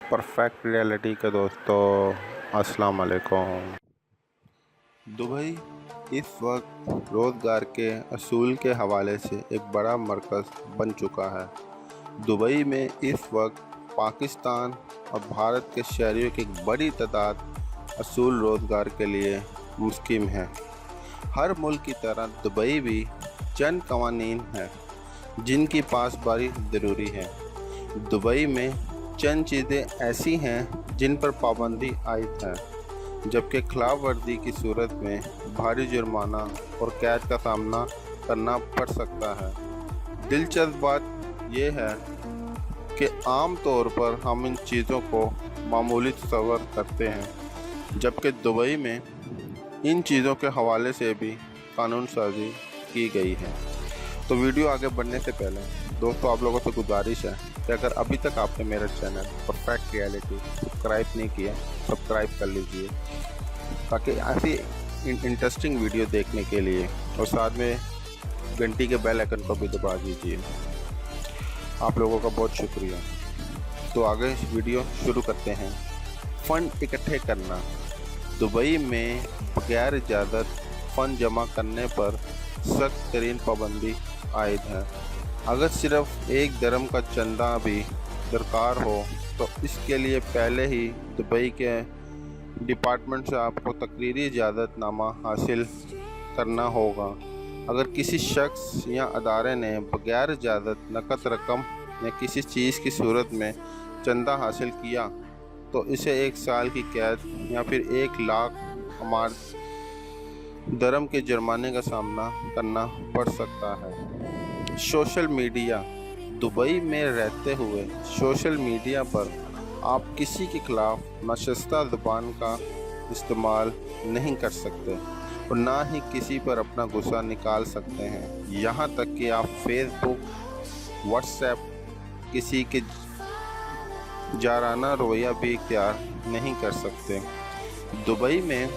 Perfect reality के दोस्तों, अस्सलाम वालेकुम। दुबई इस वक्त रोज़गार के असूल के हवाले से एक बड़ा मरकज़ बन चुका है। दुबई में इस वक्त पाकिस्तान और भारत के शहरियों की एक बड़ी तादाद असूल रोज़गार के लिए मुस्किन है। हर मुल्क की तरह दुबई भी चंद कवानीन हैं जिनकी पासबारी ज़रूरी है। दुबई में चंद चीज़ें ऐसी हैं जिन पर पाबंदी आयद है, जबकि खिलाफ वर्जी की सूरत में भारी जुर्माना और कैद का सामना करना पड़ सकता है। दिलचस्प बात यह है कि आम तौर पर हम इन चीज़ों को मामूली तस्वर करते हैं, जबकि दुबई में इन चीज़ों के हवाले से भी कानून साजी की गई है। तो वीडियो आगे बढ़ने से पहले दोस्तों, आप लोगों से गुजारिश है कि अगर अभी तक आपने मेरा चैनल परफेक्ट रियलिटी सब्सक्राइब नहीं किया, सब्सक्राइब कर लीजिए ताकि ऐसी इंटरेस्टिंग वीडियो देखने के लिए, और साथ में घंटी के बेल आइकन को भी दबा दीजिए। आप लोगों का बहुत शुक्रिया। तो आगे वीडियो शुरू करते हैं। फ़ंड इकट्ठे करना। दुबई में बगैर इजाज़त फ़ंड जमा करने पर सख्त तरीन पाबंदी आयद है। अगर सिर्फ एक दरम का चंदा भी दरकार हो तो इसके लिए पहले ही दुबई के डिपार्टमेंट से आपको तकरीरी इजाज़तनामा हासिल करना होगा। अगर किसी शख्स या अदारे ने बगैर इजाज़त नकद रकम या किसी चीज़ की सूरत में चंदा हासिल किया तो इसे 1 साल की कैद या फिर 1 लाख हमार दरम के जुर्माने का सामना करना पड़ सकता है। Social media. दुबई में रहते हुए सोशल मीडिया पर आप किसी के खिलाफ नाशिस्ता ज़ुबान का इस्तेमाल नहीं कर सकते और ना ही किसी पर अपना गुस्सा निकाल सकते हैं। यहाँ तक कि आप फेसबुक, व्हाट्सएप किसी के जाराना रवैया भी इख्तियार नहीं कर सकते। दुबई में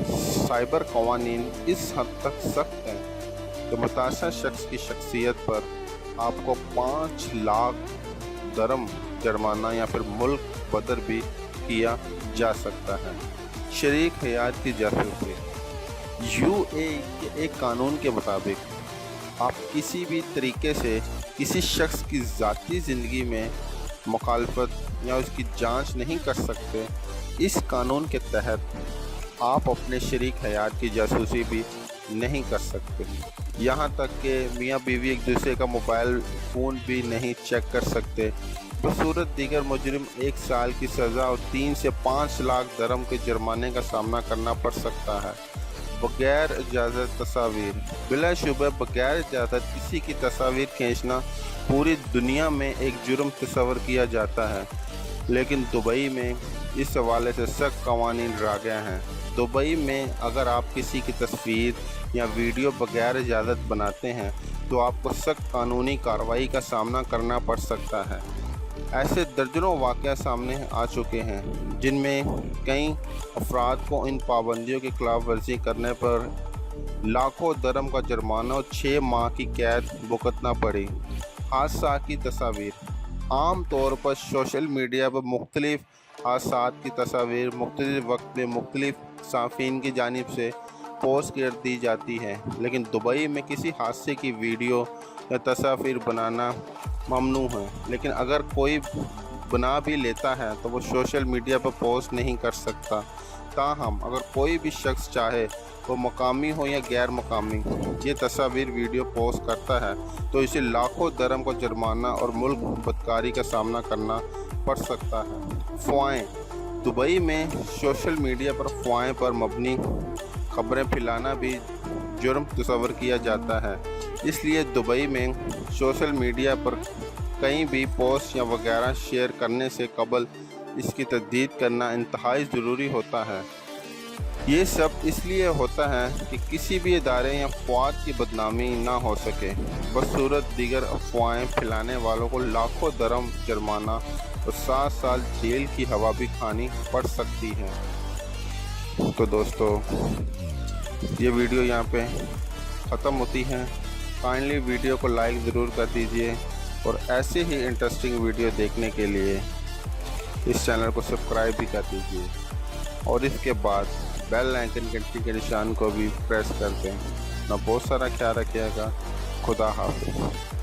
साइबर कवानीन इस हद तक सख्त हैं कि मुतासर शख्स की शख्सियत पर आपको 5 लाख दरम जुर्माना या फिर मुल्क बदर भी किया जा सकता है। शरीक हयात की जासूसी। यूएई के एक कानून के मुताबिक आप किसी भी तरीके से किसी शख्स की ज़ाती ज़िंदगी में मुखालफत या उसकी जांच नहीं कर सकते। इस कानून के तहत आप अपने शरीक हयात की जासूसी भी नहीं कर सकते। यहाँ तक कि मियाँ बीवी एक दूसरे का मोबाइल फ़ोन भी नहीं चेक कर सकते। बसूरत दीगर मुजरिम 1 साल की सज़ा और 3 से 5 लाख दरम के जुर्माने का सामना करना पड़ सकता है। बगैर इजाज़त तस्वीर। बिलाशुबह बगैर इजाज़त किसी की तस्वीर खींचना पूरी दुनिया में एक जुर्म तस्वर किया जाता है, लेकिन दुबई में इस हवाले से सख्त कवानीन ला गए हैं। दुबई में अगर आप किसी की तस्वीर या वीडियो बगैर इजाज़त बनाते हैं तो आपको सख्त कानूनी कार्रवाई का सामना करना पड़ सकता है। ऐसे दर्जनों वाक़या सामने आ चुके हैं जिनमें कई अफराद को इन पाबंदियों की खिलाफ वर्जी करने पर लाखों दरम का जुर्माना और 6 माह की कैद भुगतना पड़ी। हादसा की तस्वीर। आम तौर पर सोशल मीडिया पर मुख्तलिफ हादसात की तस्वीर मुख्तलिफ वक्त में मुख्तलिफ साफ़ीन की जानिब से पोस्ट कर दी जाती है, लेकिन दुबई में किसी हादसे की वीडियो या तस्वीर बनाना ममनू है। लेकिन अगर कोई बना भी लेता है तो वो सोशल मीडिया पर पोस्ट नहीं कर सकता। ताहम अगर कोई भी शख्स चाहे वो मकामी हो या गैर मकामी ये तस्वीर वीडियो पोस्ट करता है तो इसे लाखों दरम का जुर्माना और मुल्क बदकारी का सामना करना पड़ सकता है। अफवाहें। दुबई में सोशल मीडिया पर अफवाहें पर मबनी खबरें फैलाना भी जुर्म तस्वर किया जाता है, इसलिए दुबई में सोशल मीडिया पर कहीं भी पोस्ट या वगैरह शेयर करने से कबल इसकी तस्दीक करना इंतहाई ज़रूरी होता है। ये सब इसलिए होता है कि किसी भी इदारे या अफवाद की बदनामी ना हो सके। बसूरत दीगर अफवाहें फैलाने वालों को लाखों दरम जुर्माना और 7 साल जेल की हवा भी खानी पड़ सकती है। तो दोस्तों, ये वीडियो यहाँ पे ख़त्म होती है। काइंडली वीडियो को लाइक ज़रूर कर दीजिए और ऐसे ही इंटरेस्टिंग वीडियो देखने के लिए इस चैनल को सब्सक्राइब भी कर दीजिए और इसके बाद बेल आइकन घंटी के निशान को भी प्रेस कर दें। अपना बहुत सारा ख्याल रखिएगा। खुदा हाफिज़।